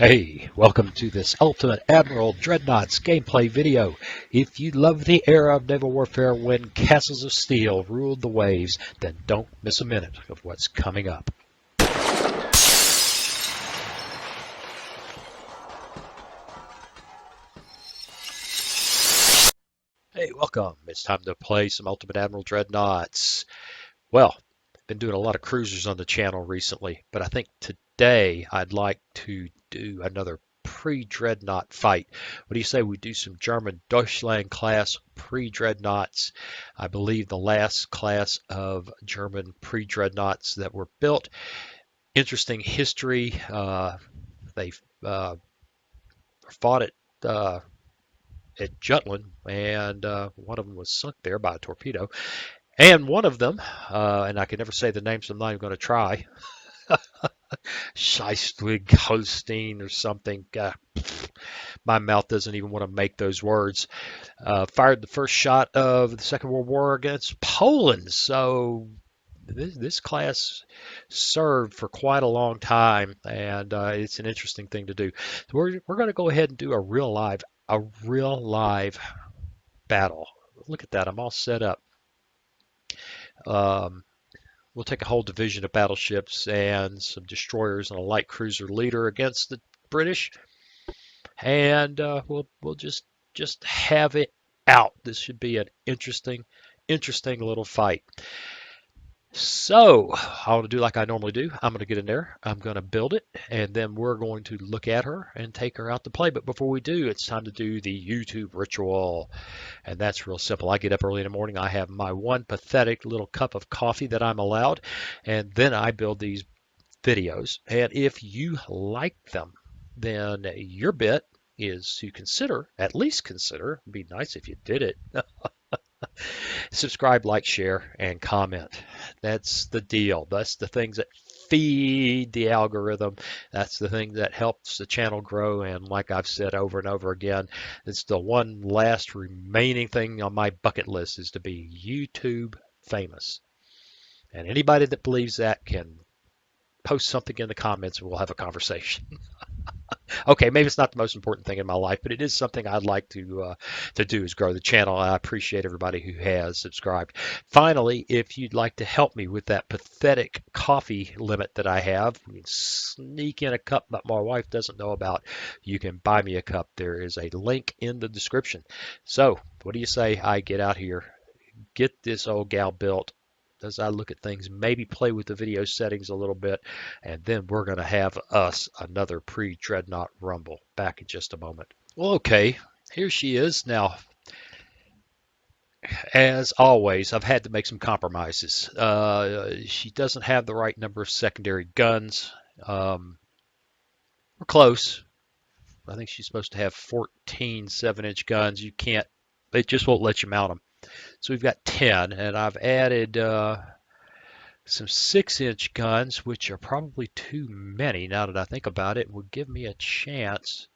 Hey, welcome to this Ultimate Admiral Dreadnoughts gameplay video. If you love the era of naval warfare when castles of steel ruled the waves, then don't miss a minute of what's coming up. Hey, welcome. It's time to play some Ultimate Admiral Dreadnoughts. Well, I've been doing a lot of cruisers on the channel recently, but I think today I'd like to do another pre-dreadnought fight. What do you say we do some German Deutschland class pre-dreadnoughts? I believe the last class of German pre-dreadnoughts that were built. Interesting history. They fought at Jutland, and one of them was sunk there by a torpedo. And one of them, and I can never say the name, so I'm not even going to try, Schleswig-Holstein or something. My mouth doesn't even want to make those words. Fired the first shot of the Second World War against Poland. So this class served for quite a long time, and it's an interesting thing to do. So we're going to go ahead and do a real live battle. Look at that! I'm all set up. We'll take a whole division of battleships and some destroyers and a light cruiser leader against the British, and we'll just have it out. This should be an interesting little fight. So I want to do like I normally do. I'm going to get in there. I'm going to build it, and then we're going to look at her and take her out to play. But before we do, it's time to do the YouTube ritual, and that's real simple. I get up early in the morning. I have my one pathetic little cup of coffee that I'm allowed, and then I build these videos. And if you like them, then your bit is to at least consider, it'd be nice if you did it, subscribe, like, share, and comment. That's the deal. That's the things that feed the algorithm. That's the thing that helps the channel grow. And like I've said over and over again, it's the one last remaining thing on my bucket list is to be YouTube famous. And anybody that believes that can post something in the comments and we'll have a conversation. Okay, maybe it's not the most important thing in my life, but it is something I'd like to do is grow the channel. I appreciate everybody who has subscribed. Finally, if you'd like to help me with that pathetic coffee limit that I have, you can sneak in a cup that my wife doesn't know about. You can buy me a cup. There is a link in the description. So, what do you say I get out here, get this old gal built, as I look at things, maybe play with the video settings a little bit, and then we're going to have us another pre-dreadnought rumble. Back in just a moment. Well, okay, here she is. Now, as always, I've had to make some compromises. She doesn't have the right number of secondary guns. We're close. I think she's supposed to have 14 7-inch guns. You can't, they just won't let you mount them. So we've got 10, and I've added some 6-inch guns, which are probably too many now that I think about it. Would give me a chance,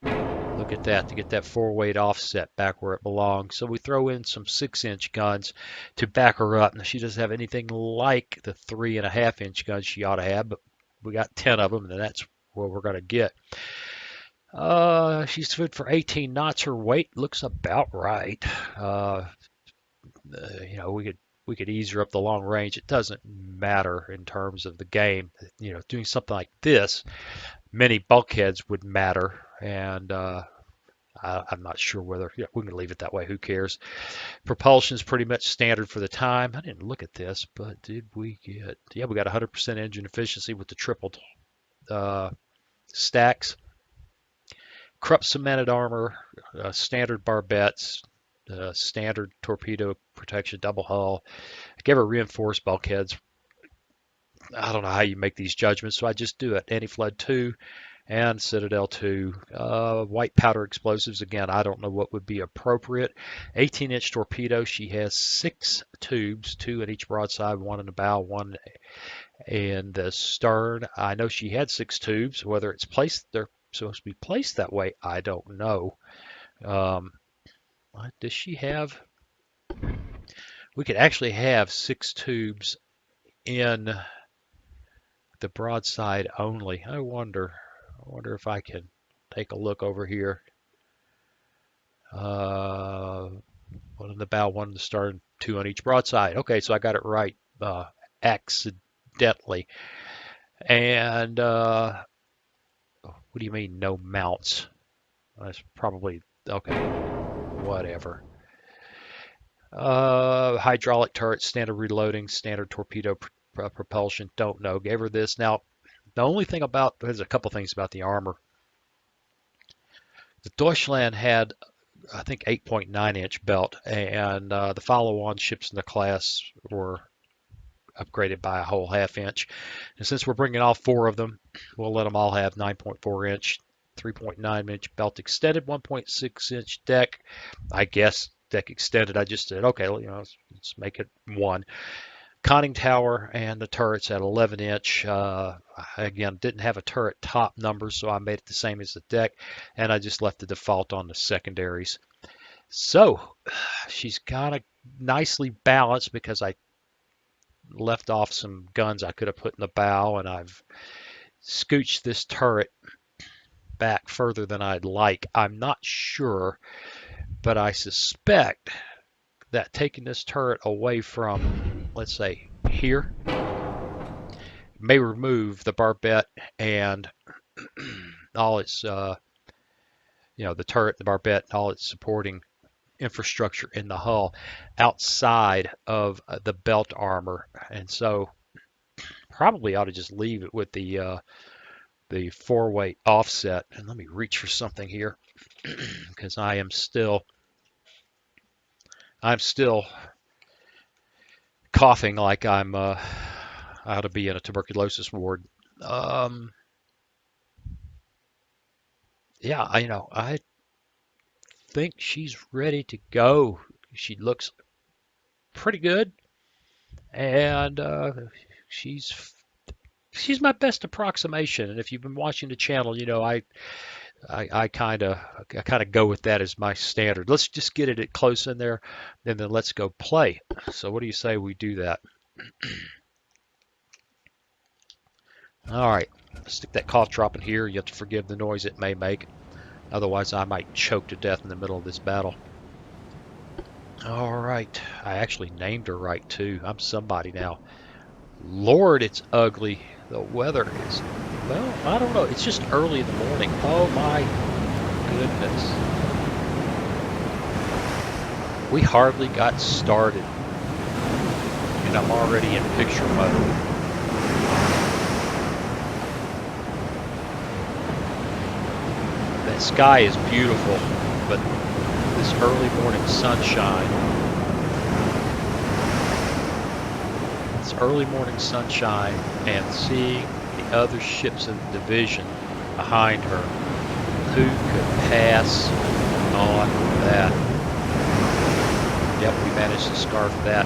look at that, to get that 4-weight offset back where it belongs. So we throw in some 6-inch guns to back her up. Now, she doesn't have anything like the 3.5-inch guns she ought to have, but we got 10 of them, and that's what we're going to get. She's good for 18 knots. Her weight looks about right. You know, we could ease her up the long range. It doesn't matter in terms of the game. You know, doing something like this, many bulkheads would matter, and I'm not sure whether we can leave it that way. Who cares? Propulsion's pretty much standard for the time. I didn't look at this, but did we get? Yeah, we got 100% engine efficiency with the triple stacks. Krupp cemented armor, standard barbettes, standard torpedo protection, double hull. I gave her reinforced bulkheads. I don't know how you make these judgments, so I just do it. Anti-flood 2 and Citadel 2. White powder explosives, again, I don't know what would be appropriate. 18-inch torpedo. She has 6 tubes, 2 in each broadside, 1 in the bow, 1 in the stern. I know she had 6 tubes. Whether it's placed there, supposed to be placed that way, I don't know. Does she have? We could actually have 6 tubes in the broadside only. I wonder wonder if I can take a look over here. One on the bow, one on the stern, two on each broadside. Okay, so I got it right accidentally. And what do you mean no mounts? That's probably okay. Whatever. Hydraulic turret, standard reloading, standard torpedo propulsion. Don't know. Gave her this. Now, the only thing about there's a couple things about the armor. The Deutschland had, I think, 8.9-inch belt, and the follow-on ships in the class were upgraded by a whole half-inch. And since we're bringing all four of them, we'll let them all have 9.4-inch, 3.9-inch belt extended, 1.6-inch deck. I guess deck extended. I just said, okay, let's make it one. Conning tower and the turrets at 11-inch. Again, didn't have a turret top number, so I made it the same as the deck, and I just left the default on the secondaries. So she's kind of nicely balanced because I left off some guns I could have put in the bow, and I've scooched this turret back further than I'd like. I'm not sure, but I suspect that taking this turret away from, let's say, here, may remove the barbette and all its, the turret, the barbette, and all its supporting infrastructure in the hull outside of the belt armor. And so probably ought to just leave it with the four-way offset. And let me reach for something here because I'm still coughing like I'm ought to be in a tuberculosis ward. Yeah, I think she's ready to go. She looks pretty good, and she's my best approximation. And if you've been watching the channel, I kind of go with that as my standard. Let's just get it close in there, and then let's go play. So what do you say we do that? All right, stick that cough drop in here. You have to forgive the noise it may make. Otherwise, I might choke to death in the middle of this battle. All right, I actually named her right too. I'm somebody now. Lord, it's ugly. The weather is, well, I don't know. It's just early in the morning. Oh my goodness. We hardly got started, and I'm already in picture mode. That sky is beautiful, but this early morning sunshine, and seeing the other ships in the division behind her, who could pass on that? Yep, we managed to scarf that.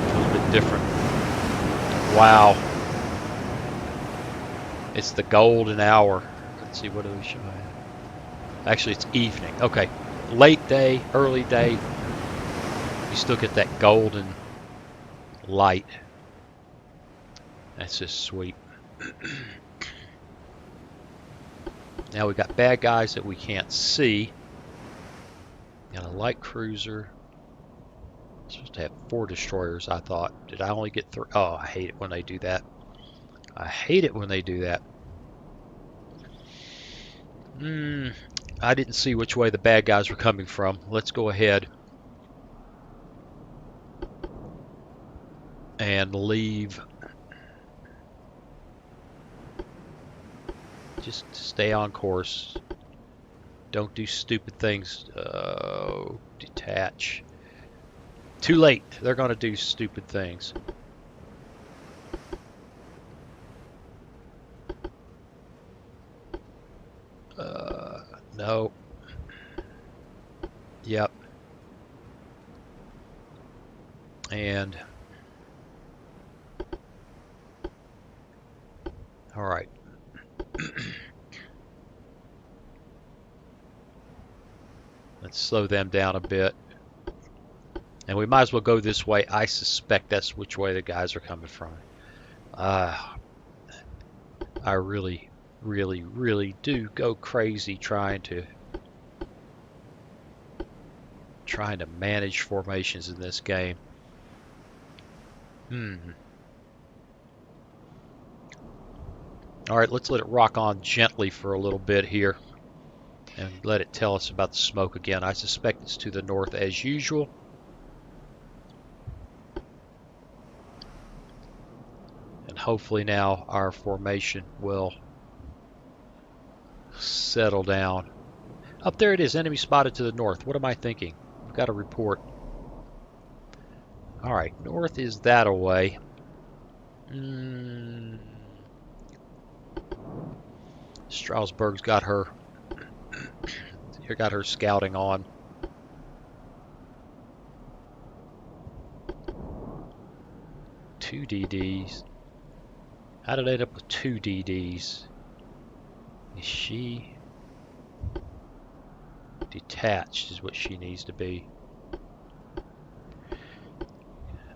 A little bit different. Wow. It's the golden hour. Let's see, what do we show? Actually, it's evening. Okay. Late day, early day. You still get that golden light. That's just sweet. Now we got bad guys that we can't see. And a light cruiser. I'm supposed to have 4 destroyers, I thought. Did I only get 3? Oh, I hate it when they do that. I hate it when they do that. I didn't see which way the bad guys were coming from. Let's go ahead and leave. Just stay on course. Don't do stupid things. Detach. Too late. They're going to do stupid things. No. Yep. And all right. Let's slow them down a bit And we might as well go this way. I suspect that's which way the guys are coming from. I really, really, really do go crazy trying to manage formations in this game. All right, let's let it rock on gently for a little bit here and let it tell us about the smoke again. I suspect it's to the north as usual. And hopefully now our formation will settle down. Up there it is, enemy spotted to the north. What am I thinking? We've got a report. All right, north is that away. Strasbourg's got her scouting on. Two DDs. How did I end up with two DDs? Is she detached is what she needs to be.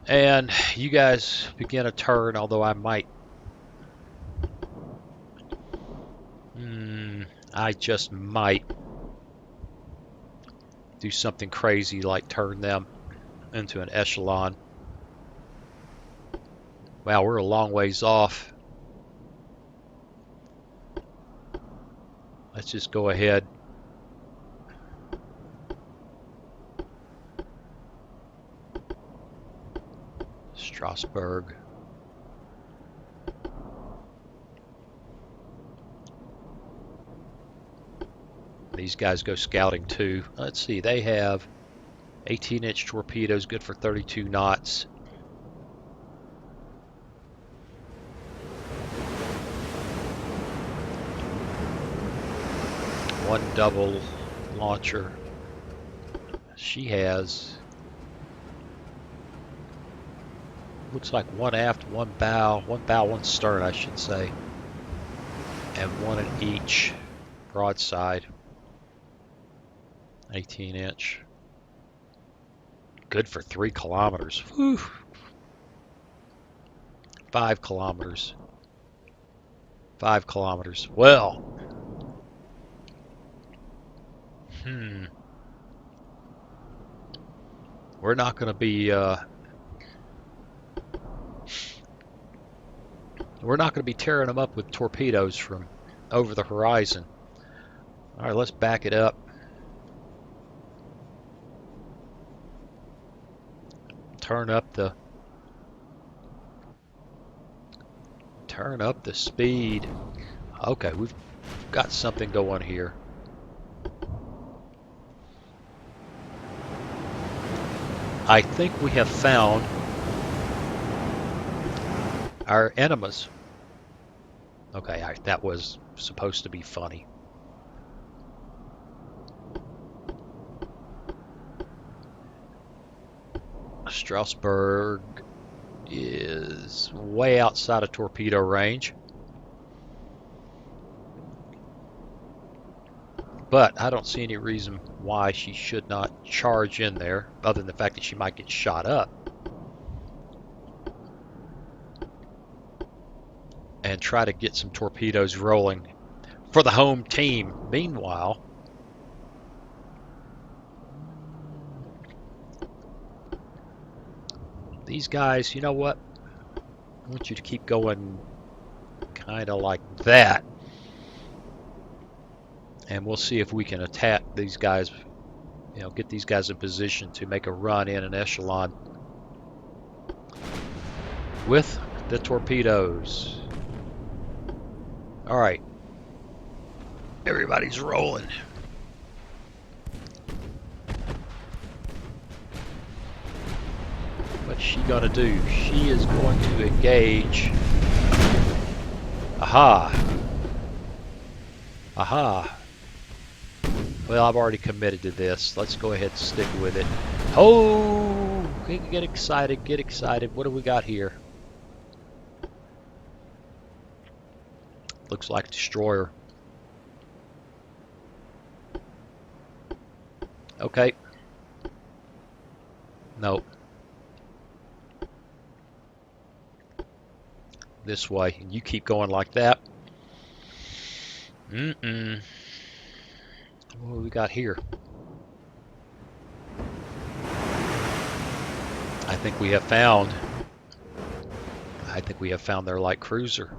And you guys begin a turn, although I might I just might do something crazy like turn them into an echelon. Wow, we're a long ways off. Let's just go ahead. Strasbourg. These guys go scouting too. Let's see, they have 18-inch torpedoes, good for 32 knots. One double launcher. She has, looks like one aft, one bow, one stern, I should say, and one in each broadside. 18-inch. Good for 3 kilometers. Whew. 5 kilometers. 5 kilometers. Well. We're not going to be tearing them up with torpedoes from over the horizon. All right, let's back it up. Turn up the speed. Okay, we've got something going here. I think we have found our enemies. Okay, that was supposed to be funny. Strasbourg is way outside of torpedo range. But I don't see any reason why she should not charge in there, other than the fact that she might get shot up. And try to get some torpedoes rolling for the home team. Meanwhile, these guys, you know what? I want you to keep going kind of like that. And we'll see if we can attack these guys, get these guys in position to make a run in an echelon with the torpedoes. All right. Everybody's rolling. What's she gonna do? She is going to engage. Aha. Aha. Well, I've already committed to this. Let's go ahead and stick with it. Oh, get excited, get excited. What do we got here? Looks like a destroyer. Okay. Nope. This way. And you keep going like that. Mm-mm. What do we got here? I think we have found their light cruiser.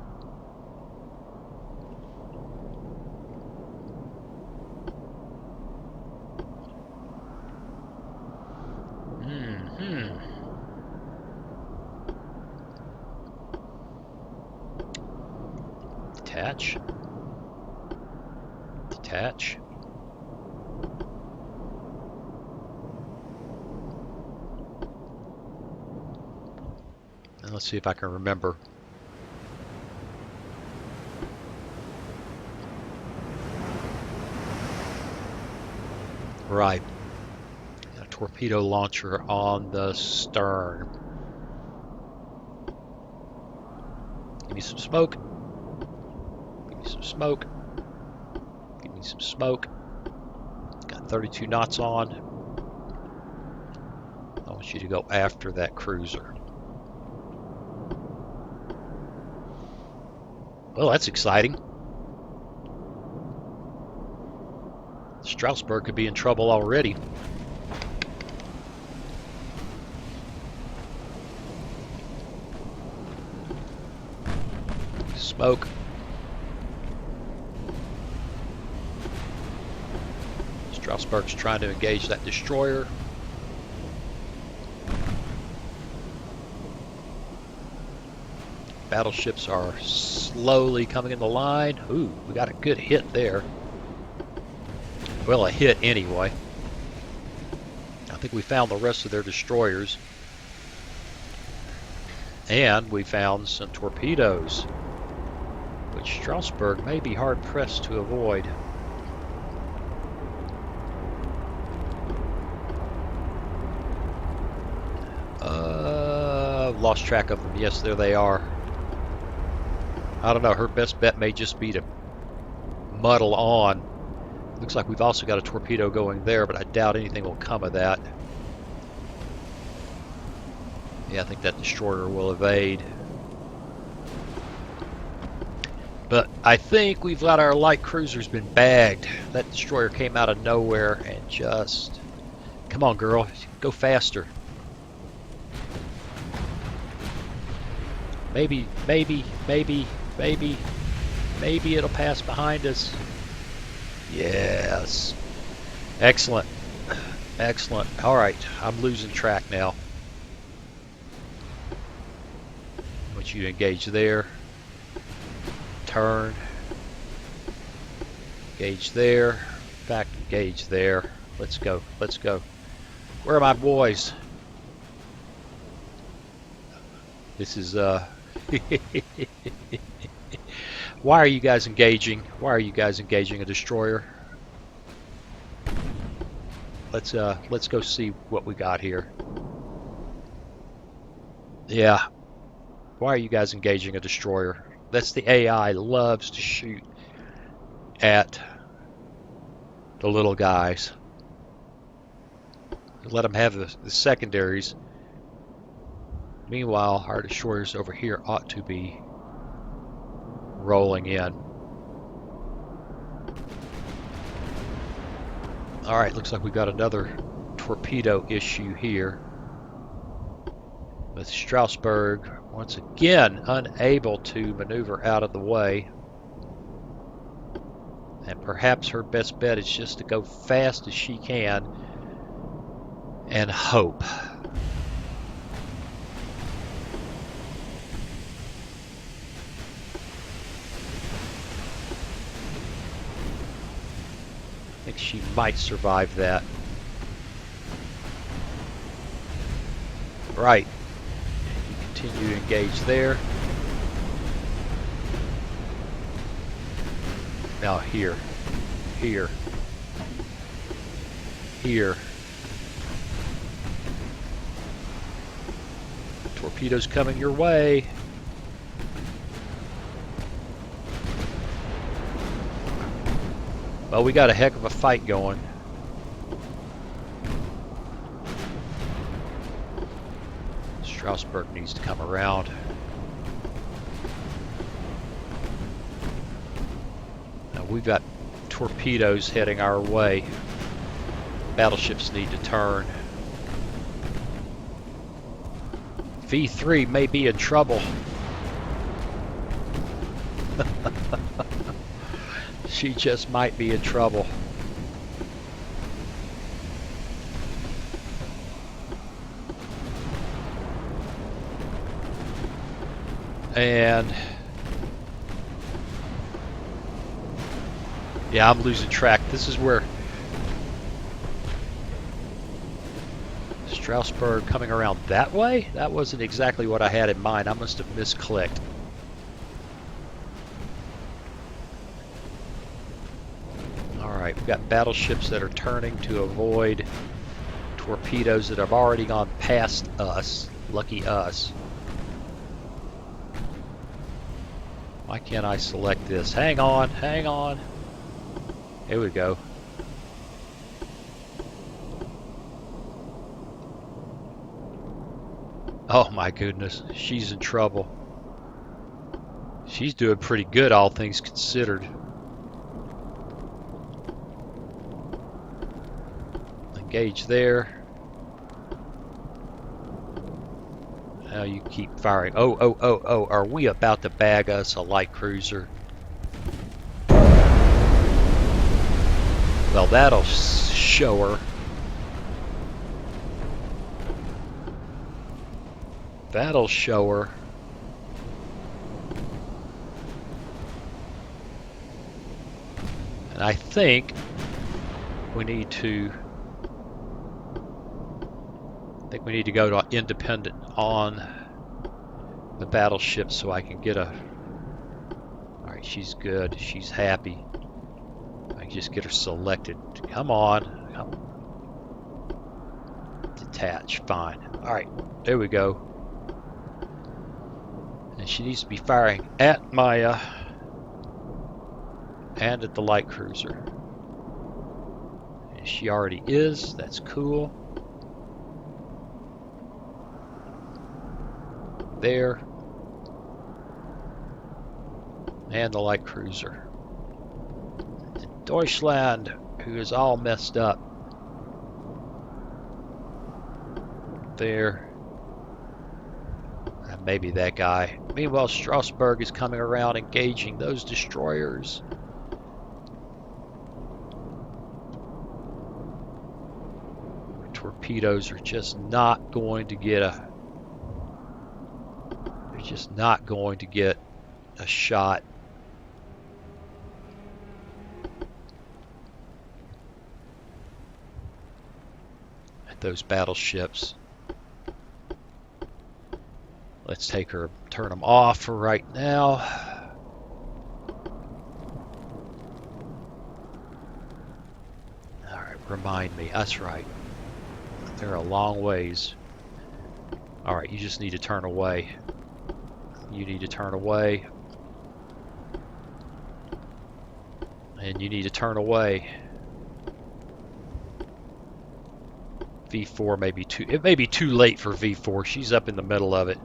Detach. Detach. And let's see if I can remember. Right. A torpedo launcher on the stern. Give me some smoke. Give me some smoke. Give me some smoke. Got 32 knots on. I want you to go after that cruiser. Well, that's exciting. Strasbourg could be in trouble already. Smoke. Strasbourg's trying to engage that destroyer. Battleships are slowly coming into line. Ooh, we got a good hit there. Well, a hit anyway. I think we found the rest of their destroyers. And we found some torpedoes, which Strasbourg may be hard-pressed to avoid. Lost track of them. Yes, there they are. I don't know. Her best bet may just be to muddle on. Looks like we've also got a torpedo going there, but I doubt anything will come of that. Yeah, I think that destroyer will evade. But I think we've let our light cruisers been bagged. That destroyer came out of nowhere and just... Come on, girl. Go faster. Maybe it'll pass behind us. Yes. Excellent. Excellent. All right. I'm losing track now. I want you to engage there. Turn. Engage there. Back. Engage there. Let's go. Let's go. Where are my boys? This is Why are you guys engaging? Why are you guys engaging a destroyer? Let's go see what we got here. Yeah. Why are you guys engaging a destroyer? That's the AI loves to shoot at the little guys. Let them have the secondaries. Meanwhile, our destroyers over here ought to be rolling in. Alright, looks like we've got another torpedo issue here. With Strasbourg once again unable to maneuver out of the way. And perhaps her best bet is just to go fast as she can and hope. I think she might survive that. Right. You continue to engage there. Now here. Here. Here. Torpedoes coming your way. Well, we got a heck of a fight going. Strasbourg needs to come around. Now we've got torpedoes heading our way. Battleships need to turn. V3 may be in trouble. She just might be in trouble. And yeah, I'm losing track. This is where Strasbourg coming around that way? That wasn't exactly what I had in mind. I must have misclicked. Alright, we've got battleships that are turning to avoid torpedoes that have already gone past us. Lucky us. Why can't I select this? Hang on, hang on. Here we go. Oh my goodness, she's in trouble. She's doing pretty good, all things considered. Engage there. Now you keep firing. Oh, are we about to bag us a light cruiser? Well, that'll show her. That'll show her. And I think we need to go to independent on the battleship so I can get a. Alright, she's good. She's happy. I can just get her selected. Come on. Detach. Fine. Alright, there we go. And she needs to be firing at Maya and at the light cruiser. And she already is. That's cool. There. And the light cruiser. And Deutschland, who is all messed up. There. And maybe that guy. Meanwhile, Strasbourg is coming around engaging those destroyers. Torpedoes are just not going to get a. They're just not going to get a shot. At those battleships. Let's take her, turn them off for right now. Alright, remind me. That's right. They're a long ways. Alright, you just need to turn away. You need to turn away. And you need to turn away. V4 may be too... It may be too late for V4. She's up in the middle of it.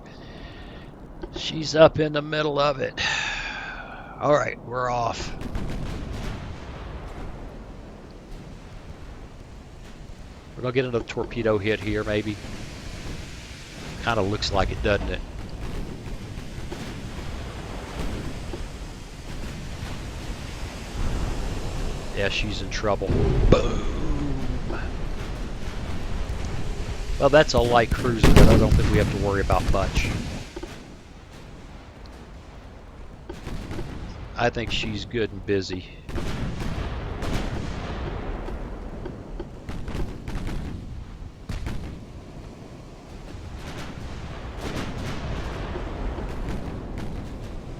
She's up in the middle of it. Alright, we're off. We're going to get another torpedo hit here, maybe. Kind of looks like it, doesn't it? Yeah, she's in trouble. Boom! Well, that's a light cruiser, but I don't think we have to worry about much. I think she's good and busy.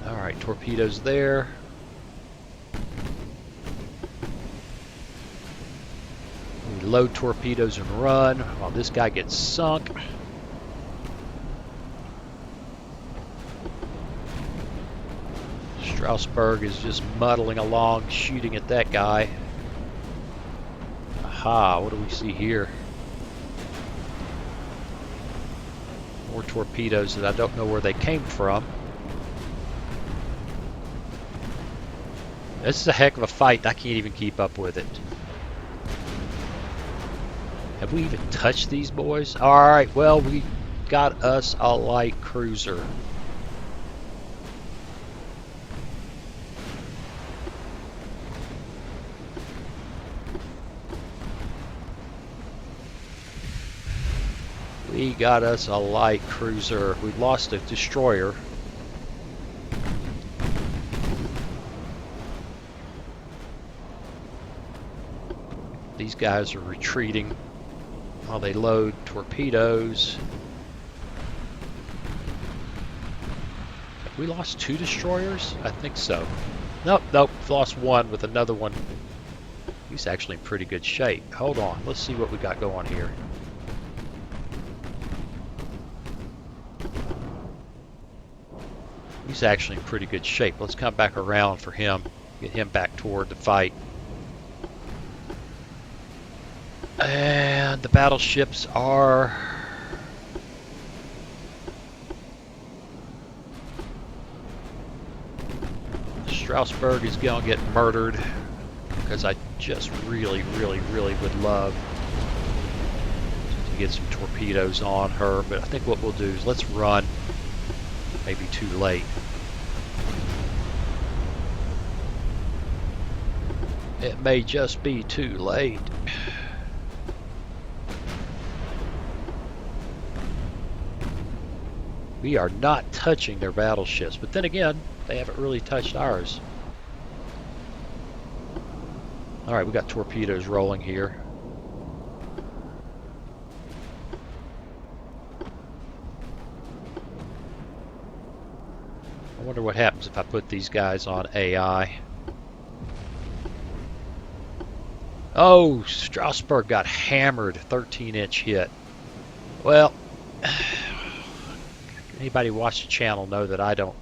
Alright, torpedoes there. We load torpedoes and run while this guy gets sunk. Strasbourg is just muddling along, shooting at that guy. Aha, what do we see here? more torpedoes that I don't know where they came from. This is a heck of a fight. I can't even keep up with it. Have we even touched these boys? Alright, well, we got us a light cruiser. We got us a light cruiser. We lost a destroyer. These guys are retreating while they load torpedoes. Have we lost 2 destroyers? I think so. Nope, lost 1 with another one. He's actually in pretty good shape. Hold on, let's see what we got going here. He's actually in pretty good shape. Let's come back around for him. Get him back toward the fight. And the battleships are... Strasbourg is going to get murdered because I just really would love to get some torpedoes on her. But I think what we'll do is let's run. Maybe too late. It may just be too late. We are not touching their battleships, but then again, they haven't really touched ours. Alright, we got torpedoes rolling here. I wonder what happens if I put these guys on AI. Oh, Strasbourg got hammered, 13-inch hit. Well, anybody watch the channel know that I don't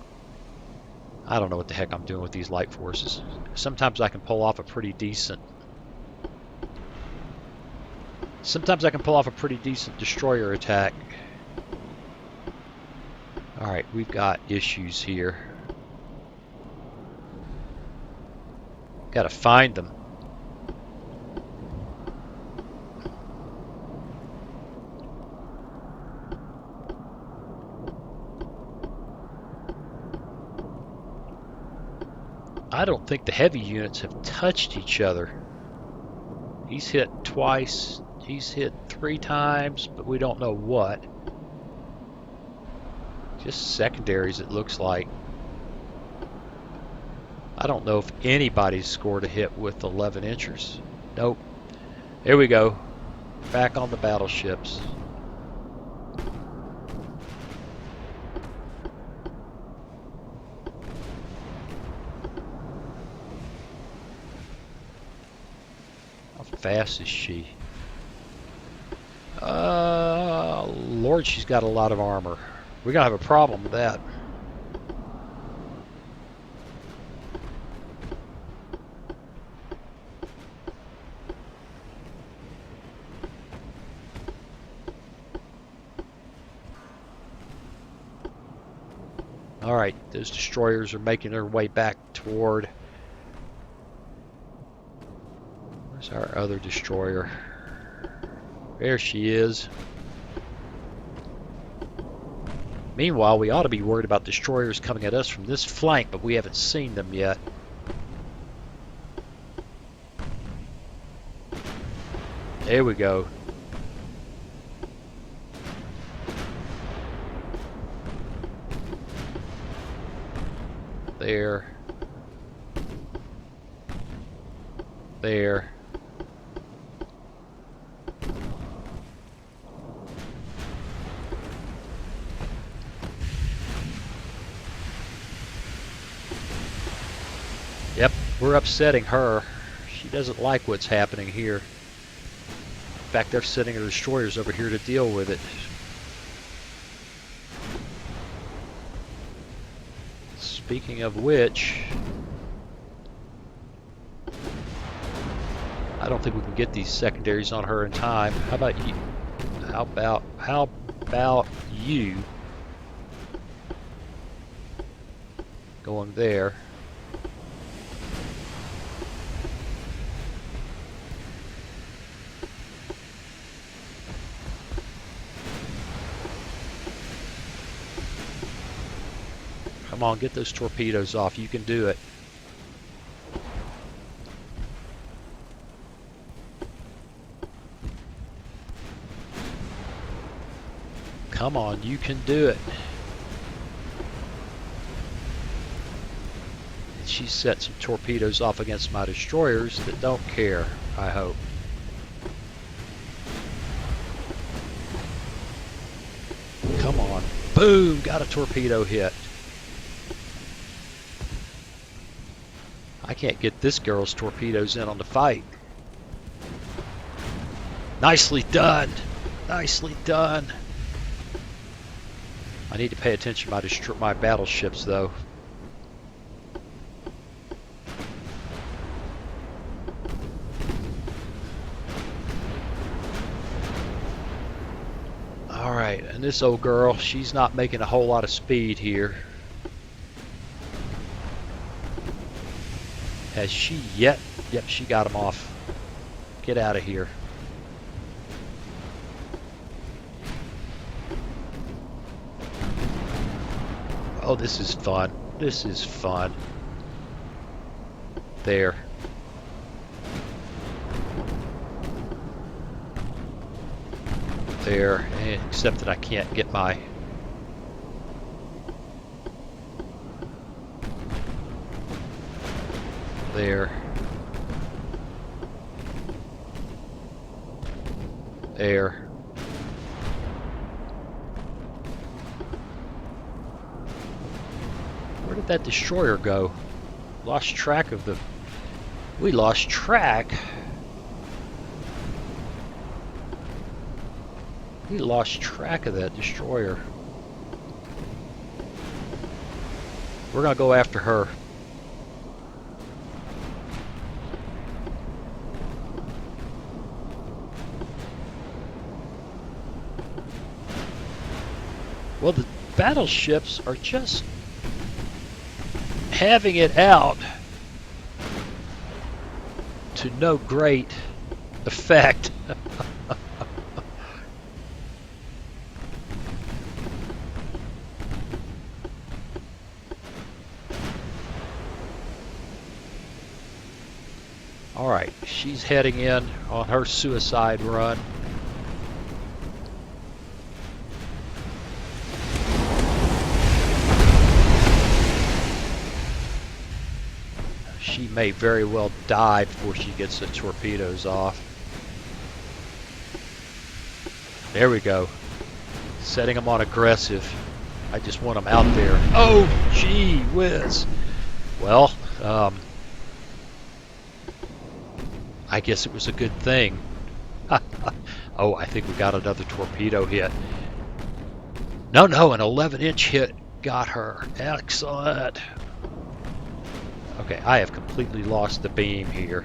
know what the heck I'm doing with these light forces. Sometimes I can pull off a pretty decent destroyer attack. Alright, we've got issues here. Gotta find them. I don't think the heavy units have touched each other. He's hit twice, he's hit 3 times, but we don't know what. Just secondaries, it looks like. I don't know if anybody's scored a hit with 11 inchers. Nope. Here we go. Back on the battleships. How fast is she? Lord, she's got a lot of armor. We're gonna have a problem with that. Alright, those destroyers are making their way back toward... Where's our other destroyer? There she is. Meanwhile, we ought to be worried about destroyers coming at us from this flank, but we haven't seen them yet. There we go. There. There. Yep, we're upsetting her. She doesn't like what's happening here. In fact, they're sending her destroyers over here to deal with it. Speaking of which, I don't think we can get these secondaries on her in time. How about you? How about you going there? Come on, get those torpedoes off. You can do it. Come on, you can do it. And she set some torpedoes off against my destroyers that don't care, I hope. Come on. Boom! Got a torpedo hit. I can't get this girl's torpedoes in on the fight. Nicely done. Nicely done. I need to pay attention to my battleships, though. Alright, and this old girl, she's not making a whole lot of speed here. Has she yet? Yep, she got him off. Get out of here. Oh, this is fun. This is fun. There. There. Except that I can't get my... There. There. Where did that destroyer go? Lost track of the... We lost track. We lost track of that destroyer. We're gonna go after her. Well, the battleships are just having it out to no great effect. All right, she's heading in on her suicide run. She may very well die before she gets the torpedoes off. There we go. Setting them on aggressive. I just want them out there. Oh, gee whiz. Well, I guess it was a good thing. Oh, I think we got another torpedo hit. No, an 11-inch hit got her. Excellent. Okay, I have completely lost the beam here.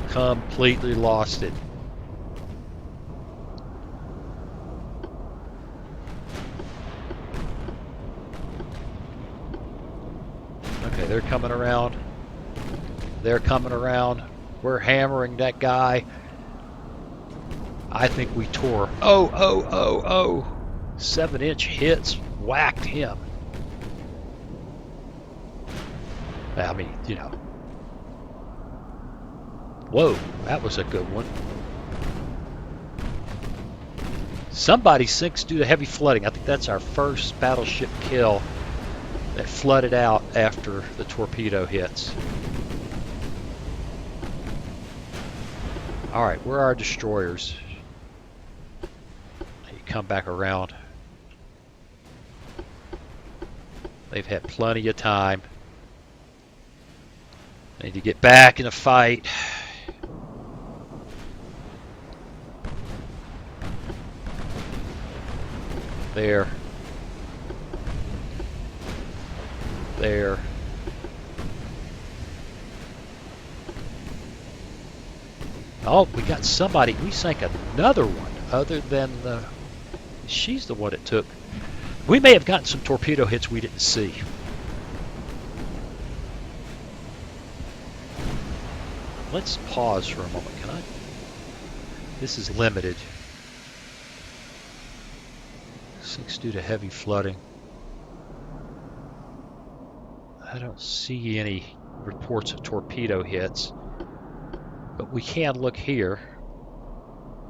Completely lost it. Okay, they're coming around. They're coming around. We're hammering that guy. I think we tore. Oh. 7-inch hits whacked him. I mean, you know. Whoa, that was a good one. Somebody sinks due to heavy flooding. I think that's our first battleship kill that flooded out after the torpedo hits. Alright, where are our destroyers? You come back around. They've had plenty of time. They need to get back in the fight. There. Oh, we got somebody. We sank another one other than she's the one that took. We may have gotten some torpedo hits we didn't see. Let's pause for a moment. Can I? This is limited. Sinks due to heavy flooding. I don't see any reports of torpedo hits, but we can look here.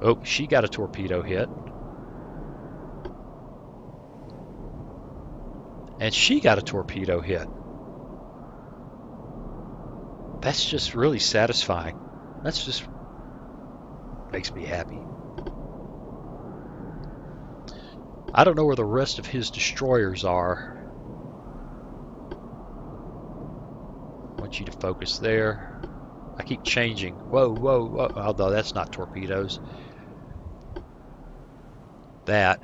Oh, she got a torpedo hit. And she got a torpedo hit. That's just really satisfying. That's just makes me happy. I don't know where the rest of his destroyers are. I want you to focus there. I keep changing. Whoa, whoa, whoa. Although that's not torpedoes. That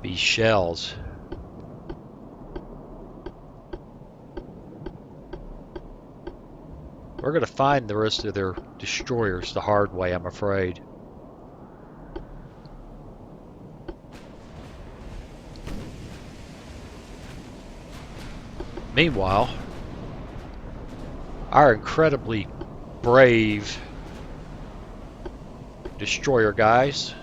be shells. We're going to find the rest of their destroyers the hard way, I'm afraid. Meanwhile, our incredibly brave destroyer guys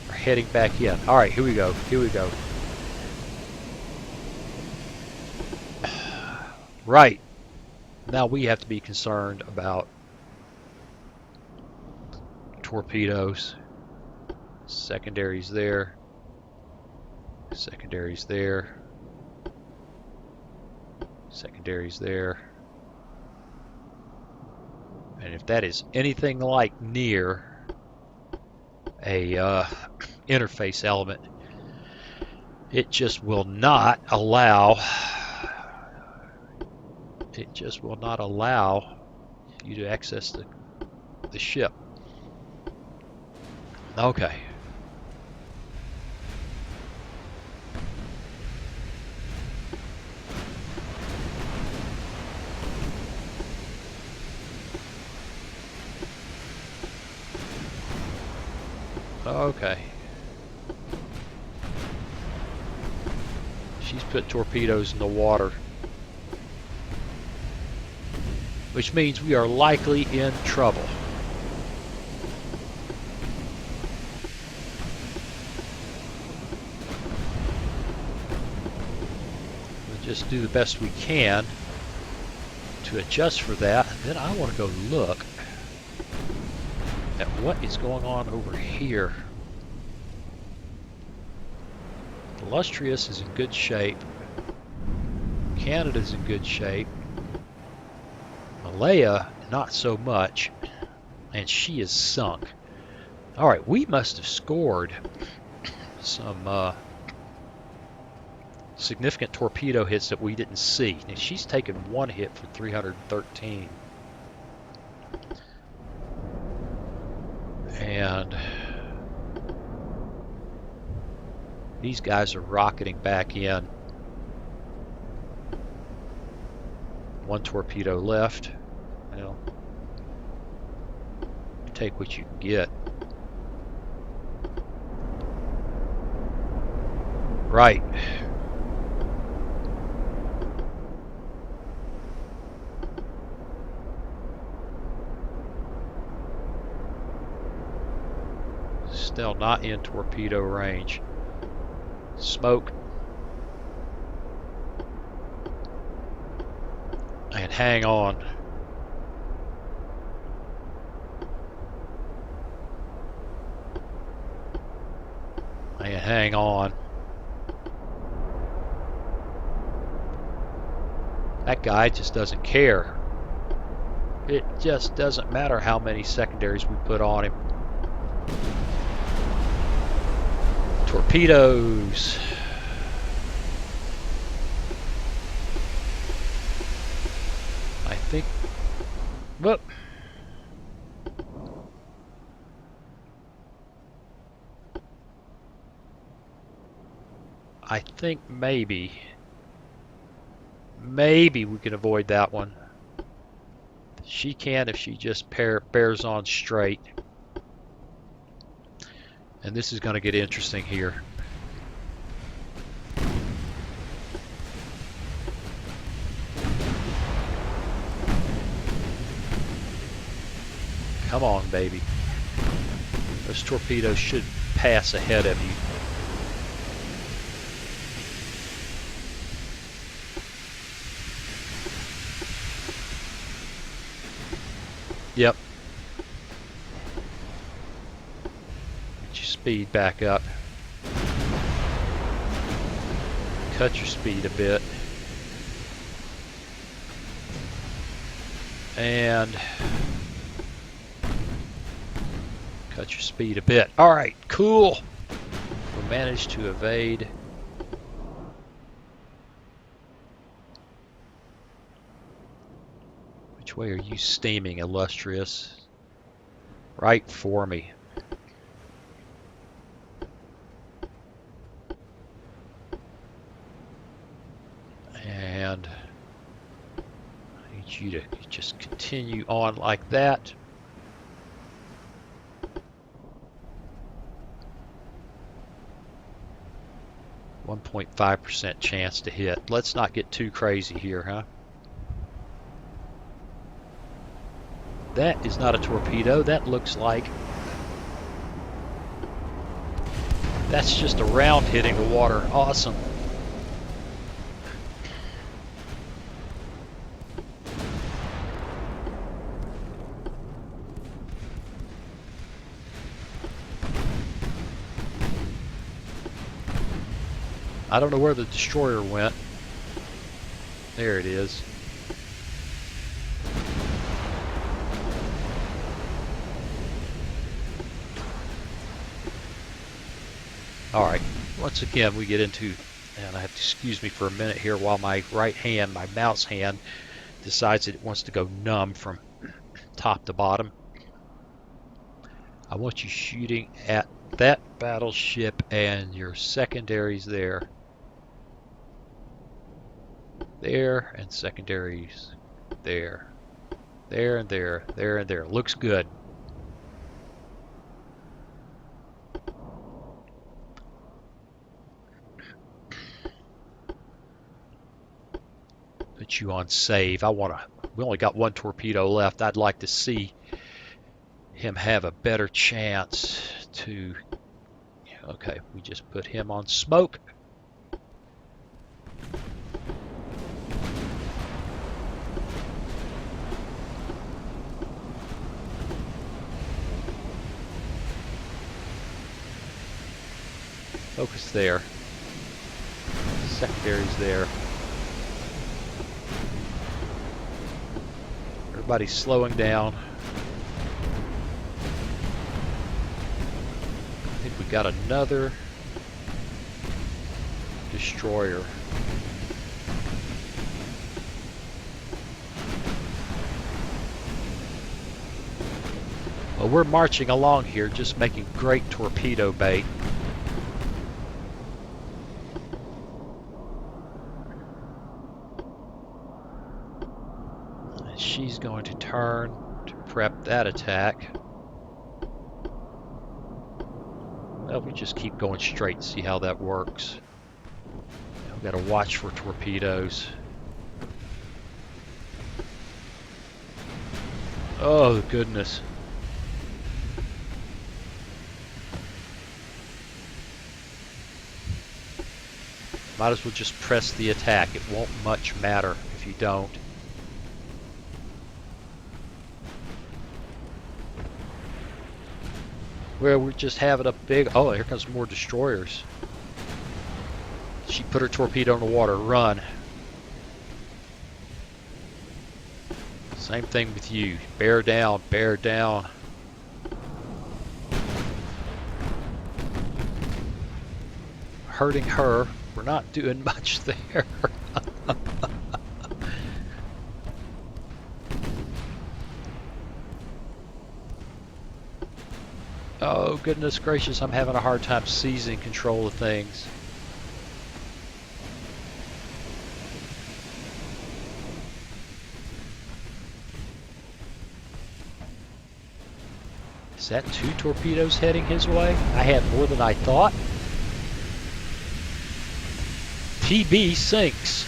are heading back in. All right, here we go. Here we go. Right. Now we have to be concerned about torpedoes. Secondaries there. Secondaries there. Secondaries there. And if that is anything like near a interface element, it just will not allow you to access the ship. Okay. Okay. She's put torpedoes in the water, which means we are likely in trouble. We'll just do the best we can to adjust for that. And then I want to go look at what is going on over here. Illustrious is in good shape. Canada's in good shape. Malaya, not so much. And she is sunk. Alright, we must have scored some significant torpedo hits that we didn't see. Now, she's taken one hit for 313. And these guys are rocketing back in. One torpedo left. Well, take what you can get. Right. Still not in torpedo range. Smoke. And hang on. And hang on. That guy just doesn't care. It just doesn't matter how many secondaries we put on him. Torpedoes. I think. Whoop. I think maybe we can avoid that one. She can if she just bears on straight. And this is going to get interesting here. Come on, baby. Those torpedoes should pass ahead of you. Yep. Get your speed back up. Cut your speed a bit. And cut your speed a bit. All right, cool. We managed to evade. Which way are you steaming, illustrious? Right for me. And I need you to just continue on like that. .5% chance to hit. Let's not get too crazy here, huh? That is not a torpedo. That looks like that's just a round hitting the water. Awesome. I don't know where the destroyer went. There it is. All right, once again we get into, and I have to excuse me for a minute here while my right hand, my mouse hand, decides that it wants to go numb from top to bottom. I want you shooting at that battleship and your secondaries there. There, and secondaries there. There and there, there and there. Looks good. Put you on save. We only got one torpedo left. I'd like to see him have a better chance to, okay, we just put him on smoke. Focus there. Secondaries there. Everybody's slowing down. I think we got another destroyer. Well, we're marching along here, just making great torpedo bait. She's going to turn to prep that attack. Well, we just keep going straight and see how that works. We've got to watch for torpedoes. Oh, goodness. Might as well just press the attack. It won't much matter if you don't. Well, we're just having a big... Oh, here comes more destroyers. She put her torpedo in the water. Run. Same thing with you. Bear down. Bear down. Hurting her. We're not doing much there. Oh, goodness gracious, I'm having a hard time seizing control of things. Is that 2 torpedoes heading his way? I had more than I thought. TB sinks.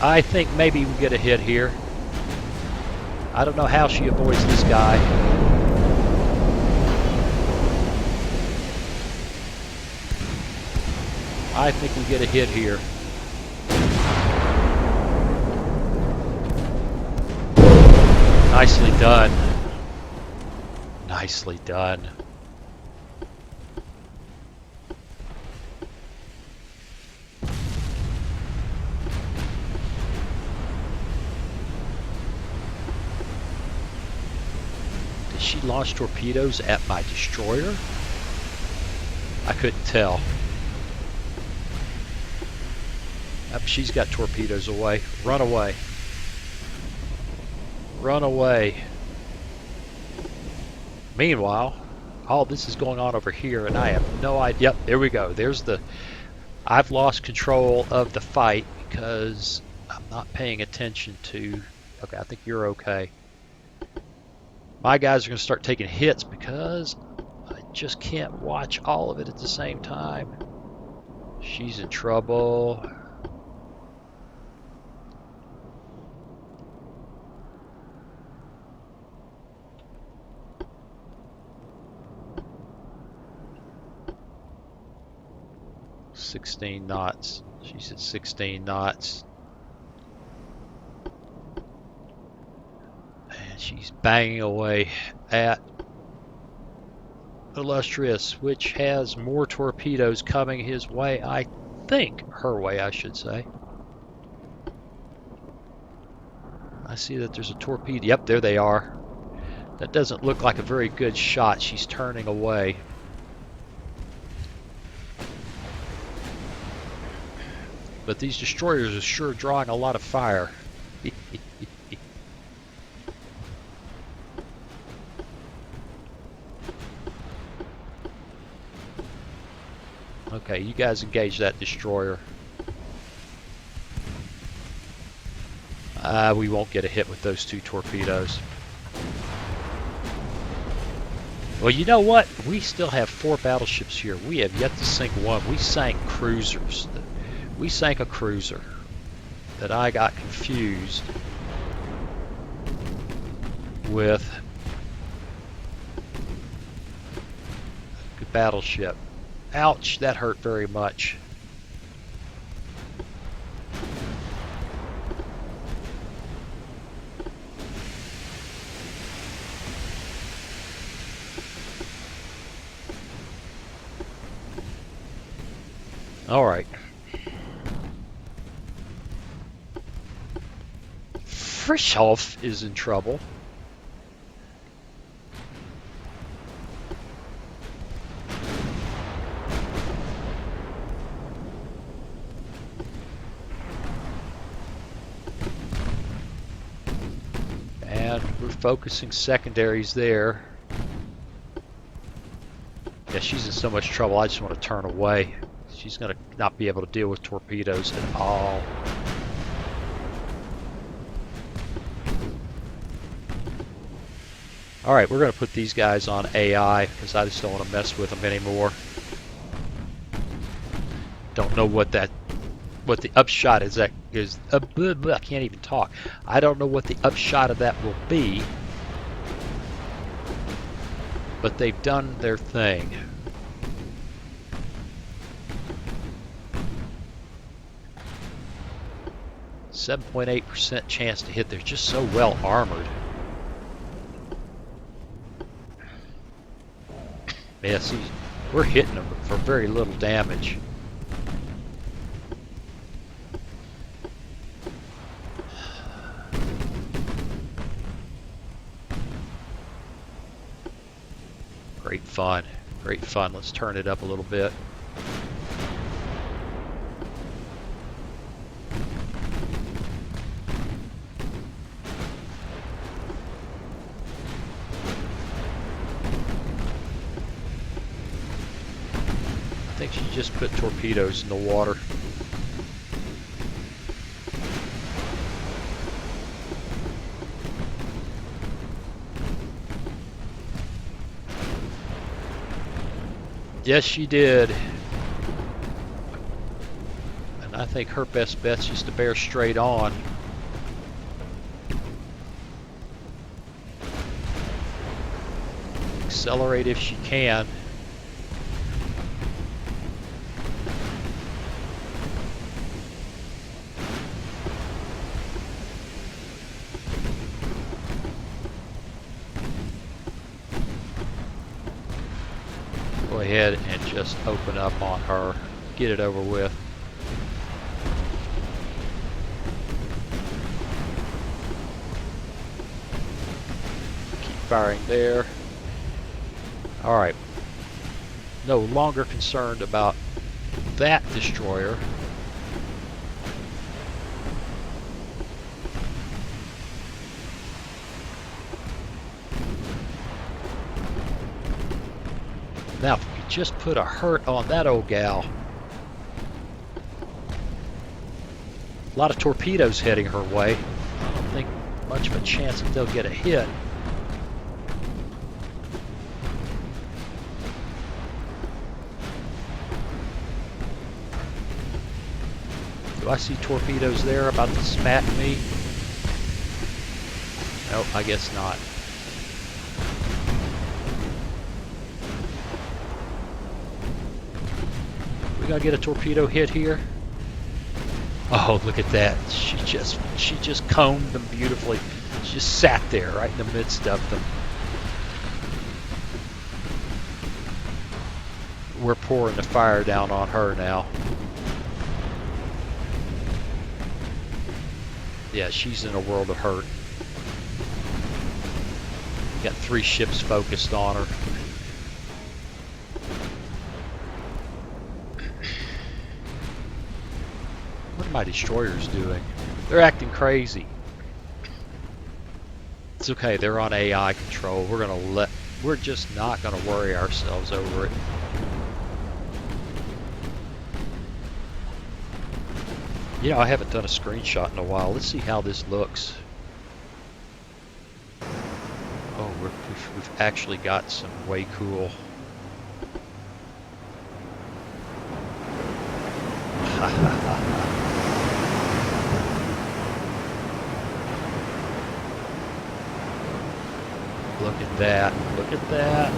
I think maybe we get a hit here. I don't know how she avoids this guy. I think we get a hit here. Nicely done. Nicely done. Did she launch torpedoes at my destroyer? I couldn't tell. Yep, she's got torpedoes away. Run away. Run away. Meanwhile, all this is going on over here and I have no idea. Yep, there we go. There's the... I've lost control of the fight because I'm not paying attention to... Okay, I think you're okay. My guys are going to start taking hits because I just can't watch all of it at the same time. She's in trouble. .16 knots. She's at 16 knots. And she's banging away at Illustrious, which has more torpedoes coming his way. I think her way, I should say. I see that there's a torpedo. Yep, there they are. That doesn't look like a very good shot. She's turning away. But these destroyers are sure drawing a lot of fire. Okay, you guys engage that destroyer. We won't get a hit with those 2 torpedoes. Well, you know what? We still have 4 battleships here. We have yet to sink one. We sank cruisers. We sank a cruiser that I got confused with a battleship. Ouch, that hurt very much. All right. Frischhoff is in trouble. And we're focusing secondaries there. Yeah, she's in so much trouble, I just want to turn away. She's going to not be able to deal with torpedoes at all. Alright, we're going to put these guys on AI because I just don't want to mess with them anymore. Don't know what the upshot is. I can't even talk. I don't know what the upshot of that will be. But they've done their thing. .8% chance to hit. They're just so well armored. Yeah, see, we're hitting them for very little damage. Great fun. Great fun. Let's turn it up a little bit. I think she just put torpedoes in the water. Yes, she did. And I think her best bet's just to bear straight on. Accelerate if she can. Go ahead and just open up on her. Get it over with. Keep firing there. Alright. No longer concerned about that destroyer. Now, if we could just put a hurt on that old gal. A lot of torpedoes heading her way. I don't think much of a chance that they'll get a hit. Do I see torpedoes there about to smack me? Nope, I guess not. We gotta get a torpedo hit here. Oh, look at that. She just combed them beautifully. She just sat there right in the midst of them. We're pouring the fire down on her now. Yeah, she's in a world of hurt. Got 3 ships focused on her. What are my destroyers doing? They're acting crazy. It's okay, they're on AI control. We're just not gonna worry ourselves over it. You know, I haven't done a screenshot in a while. Let's see how this looks. Oh, we've actually got some way cool. Look at that. Look at that.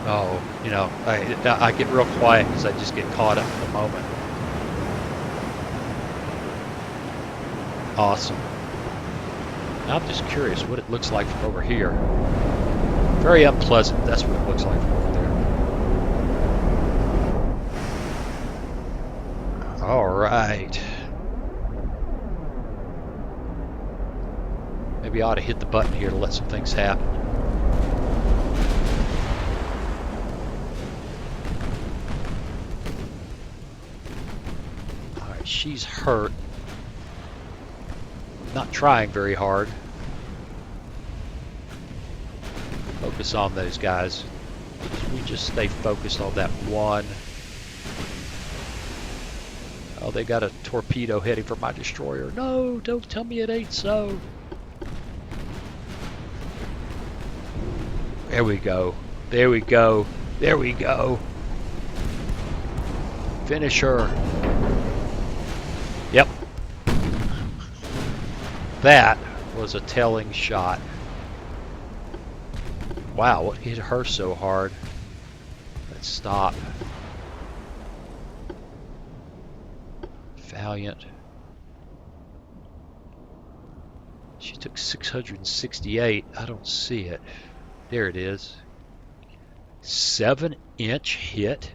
Oh, you know, I get real quiet because I just get caught up in the moment. Awesome. Now I'm just curious what it looks like from over here. Very unpleasant, that's what it looks like from over there. Alright. Maybe I ought to hit the button here to let some things happen. Alright, she's hurt. Not trying very hard. Focus on those guys. We just stay focused on that one. Oh, they got a torpedo heading for my destroyer. No, don't tell me it ain't so. There we go. There we go. There we go. Finish her. Yep. That was a telling shot. Wow, what hit her so hard? Let's stop. Valiant. She took 668. I don't see it. There it is. 7-inch hit.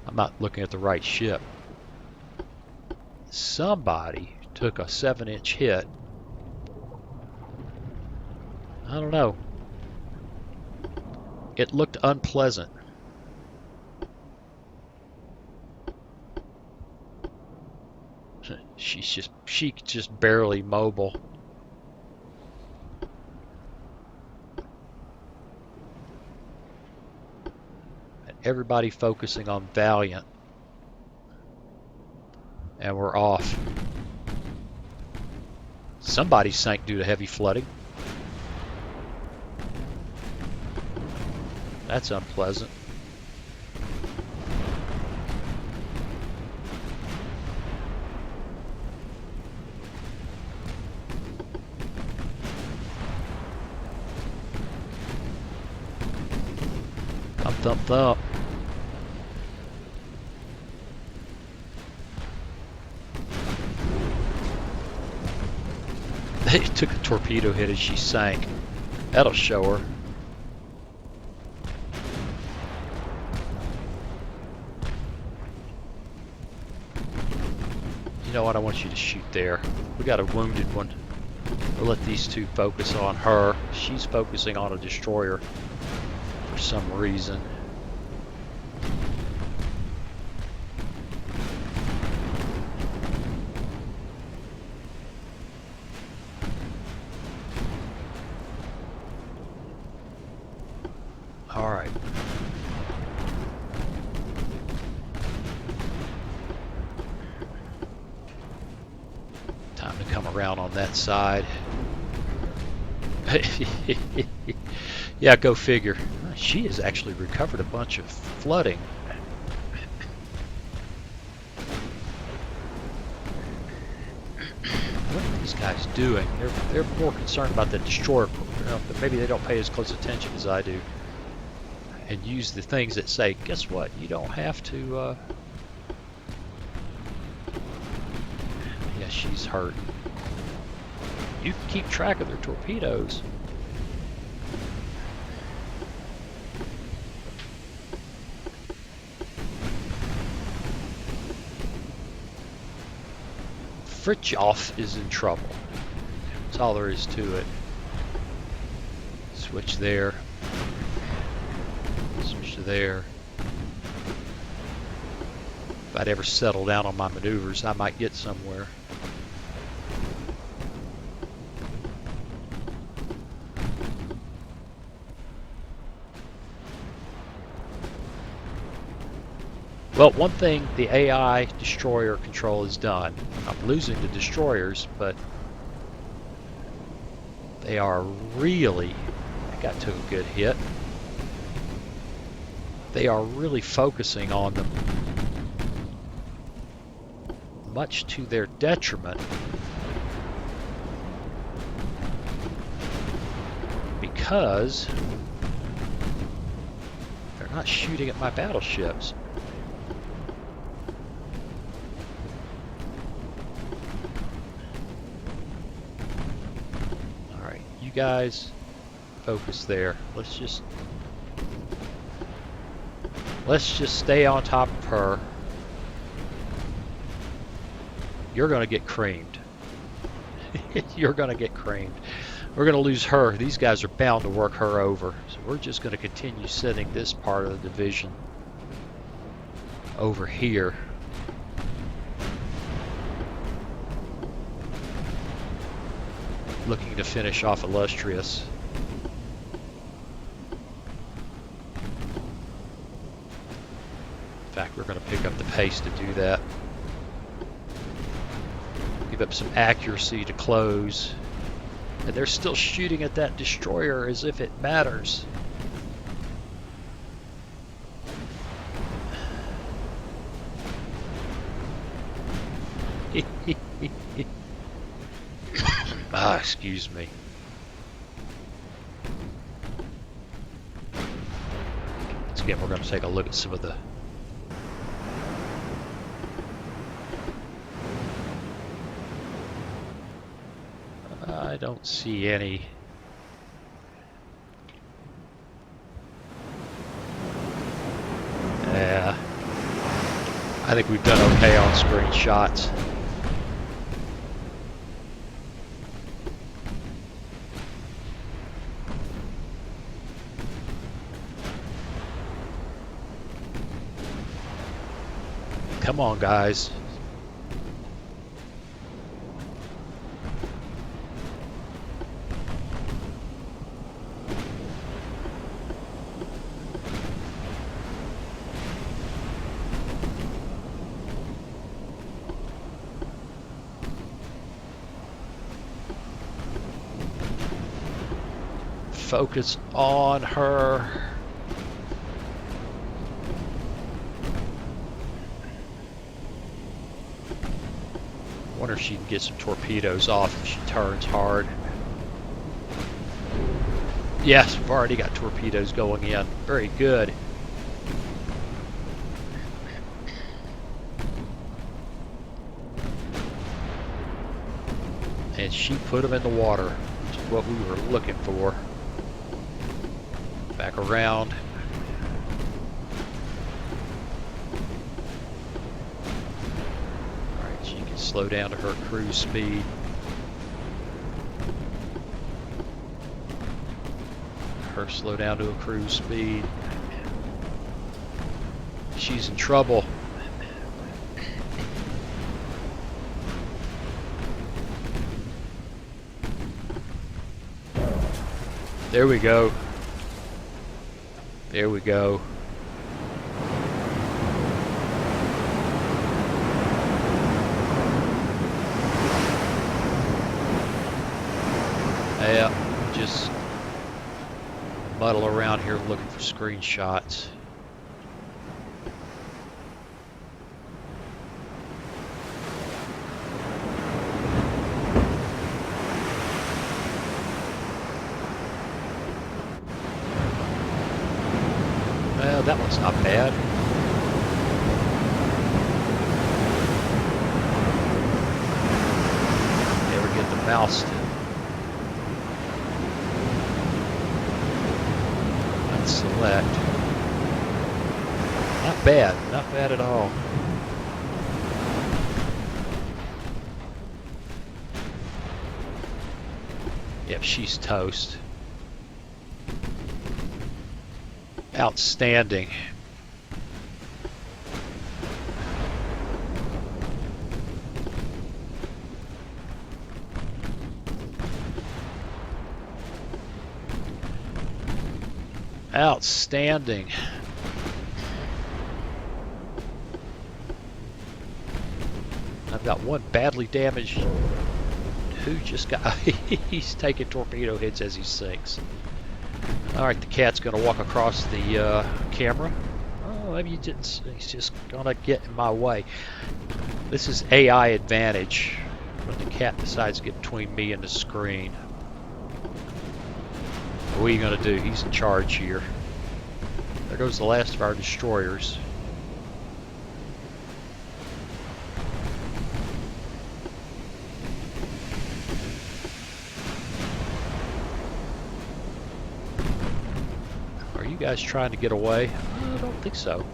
I'm not looking at the right ship. Somebody took a 7-inch hit. I don't know. It looked unpleasant. She's just barely mobile. everybody focusing on Valiant. And we're off. Somebody sank due to heavy flooding. That's unpleasant. Thump, thump, thump. They took a torpedo hit as she sank. That'll show her. You know what? I want you to shoot there. We got a wounded one. We'll let these two focus on her. She's focusing on a destroyer for some reason. All right. Time to come around on that side. Yeah, go figure. She has actually recovered a bunch of flooding. What are these guys doing? They're more concerned about the destroyer. But maybe they don't pay as close attention as I do. And use the things that say, guess what? You don't have to. Yeah, she's hurt. You can keep track of their torpedoes. Fritjof is in trouble. That's all there is to it. Switch there. Switch to there. If I'd ever settle down on my maneuvers, I might get somewhere. Well, one thing the AI destroyer control has done, I'm losing the destroyers, but they are really, I got to a good hit. They are really focusing on them, much to their detriment, because they're not shooting at my battleships. Alright, you guys focus there. Let's just stay on top of her. You're going to get creamed. You're going to get creamed. We're going to lose her. These guys are bound to work her over. So we're just going to continue sending this part of the division over here. Looking to finish off Illustrious. In fact, we're going to pick up the pace to do that. Give up some accuracy to close. And they're still shooting at that destroyer as if it matters. Excuse me. Once again, we're going to take a look at some of the I don't see any. Yeah. I think we've done okay on screenshots. Come on, guys. focus on her. Wonder if she can get some torpedoes off if she turns hard. Yes, we've already got torpedoes going in. Very good. And she put them in the water, which is what we were looking for. Back around. Alright, she can slow down to her cruise speed. Her slow down to a cruise speed. She's in trouble. There we go. There we go. Yeah, just muddle around here looking for screenshots. Well, that one's not bad. Never get the mouse to select. Not bad, not bad at all. Yep, she's toast. Outstanding. Outstanding. I've got one badly damaged who just got he's taking torpedo hits as he sinks. Alright, the cat's gonna walk across the camera. Oh, maybe you didn't see. He's just gonna get in my way. This is AI advantage when the cat decides to get between me and the screen. What are you gonna do? He's in charge here. There goes the last of our destroyers. Are you guys trying to get away? I don't think so.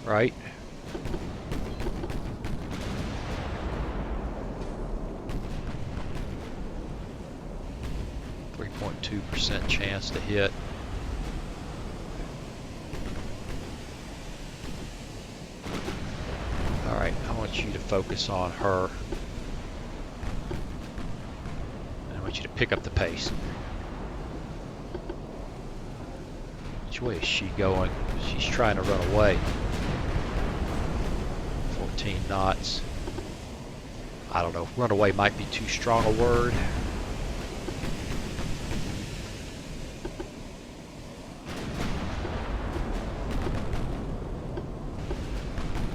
Right. .2% chance to hit. Alright, I want you to focus on her. I want you to pick up the pace. Which way is she going? She's trying to run away. 14 knots. I don't know. Runaway might be too strong a word.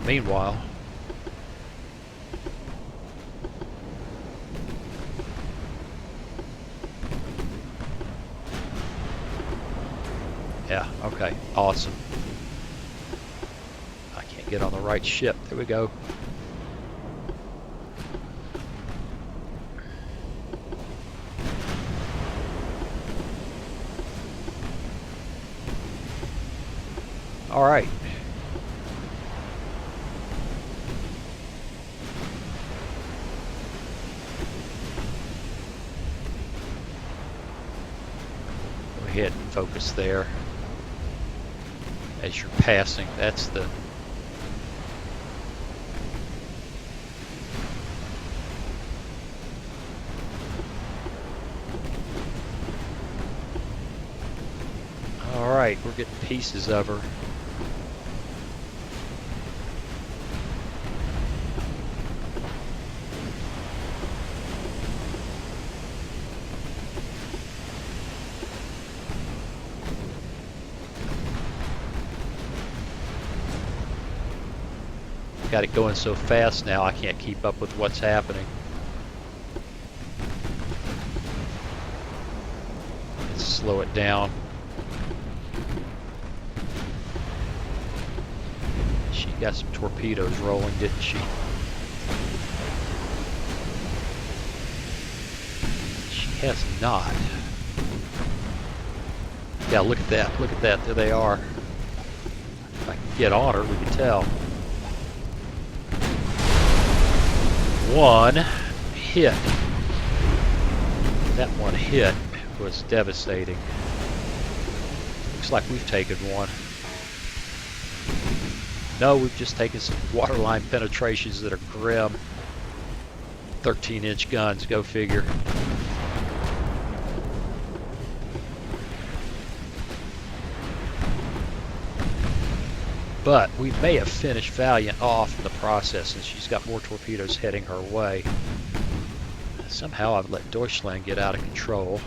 Meanwhile, yeah, okay, awesome. I can't get on the right ship. There we go. All right. Go ahead and focus there. As you're passing, that's the Alright, we're getting pieces of her. Got it going so fast now I can't keep up with what's happening. Let's slow it down. She got some torpedoes rolling, didn't she? She has not. Yeah, look at that. Look at that. There they are. If I can get on her, we can tell. One hit. That one hit was devastating. Looks like we've taken one. No, we've just taken some waterline penetrations that are grim. 13-inch guns, go figure. But we may have finished Valiant off in the process, and she's got more torpedoes heading her way. Somehow I've let Deutschland get out of control.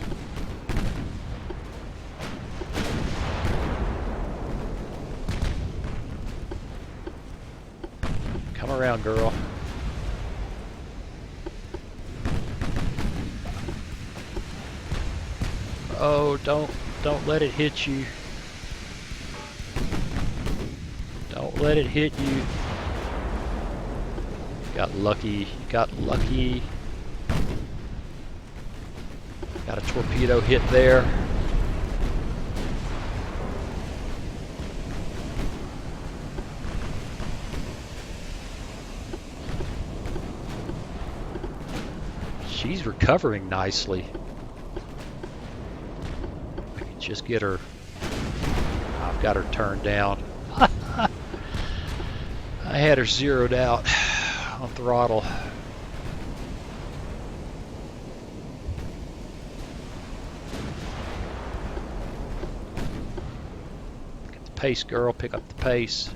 Come around, girl. Oh, don't let it hit you. Don't let it hit you. Got lucky. Got lucky. Got a torpedo hit there. She's recovering nicely. I can just get her. I've got her turned down. I had her zeroed out on throttle. Get the pace, girl. Pick up the pace.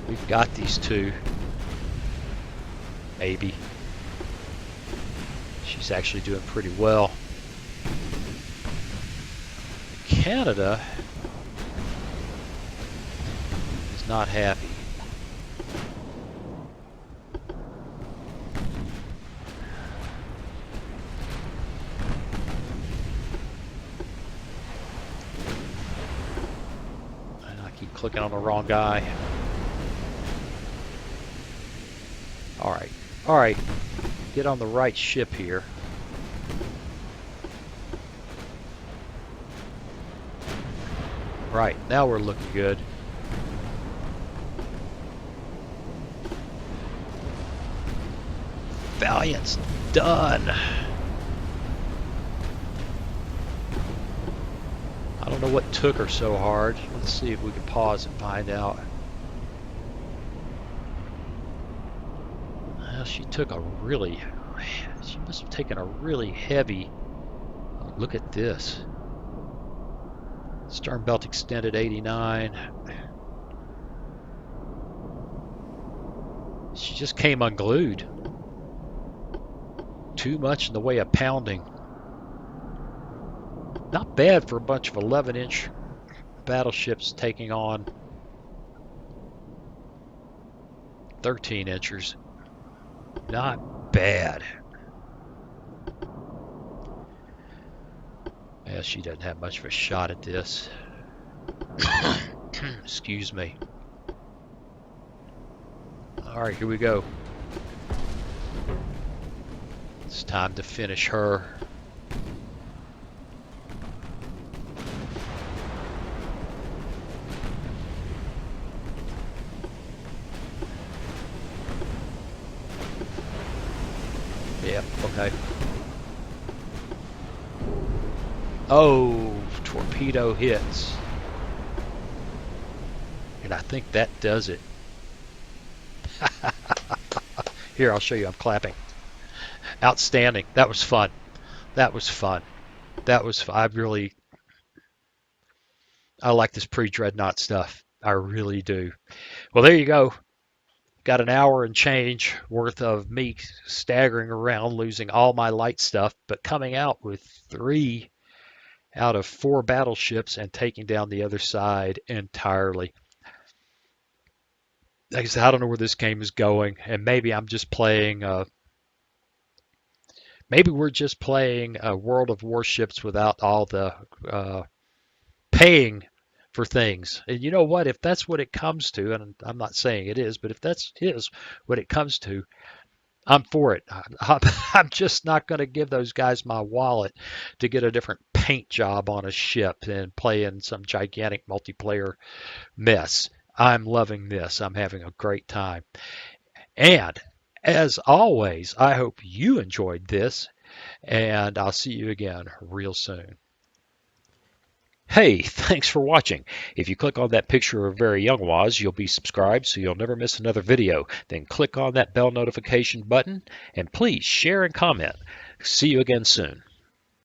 We've got these two. Maybe. She's actually doing pretty well. Canada is not happy. And I keep clicking on the wrong guy. All right, get on the right ship here. Right, now we're looking good. Valiant's done. I don't know what took her so hard. Let's see if we can pause and find out. Well, she must have taken a really heavy, look at this. Stern belt extended 89. She just came unglued. Too much in the way of pounding. Not bad for a bunch of 11-inch battleships taking on 13-inchers. Not bad. Yeah, she doesn't have much of a shot at this. Excuse me. All right, here we go. It's time to finish her. Yeah, okay. Oh, torpedo hits. And I think that does it. Here, I'll show you. I'm clapping. Outstanding. That was fun. that was fun. That was I really I like this pre-dreadnought stuff. I really do. Well, there you go. Got an hour and change worth of me staggering around, losing all my light stuff, but coming out with 3 out of 4 battleships and taking down the other side entirely. Like I said, I don't know where this game is going, and maybe I'm just playing. Maybe we're just playing a World of Warships without all the paying for things. And you know what? If that's what it comes to, and I'm not saying it is, but if that's what it comes to, I'm for it. I'm just not going to give those guys my wallet to get a different paint job on a ship and play in some gigantic multiplayer mess. I'm loving this. I'm having a great time. And as always, I hope you enjoyed this, and I'll see you again real soon. Hey, thanks for watching. If you click on that picture of very young Waz, you'll be subscribed so you'll never miss another video. Then click on that bell notification button and please share and comment. See you again soon.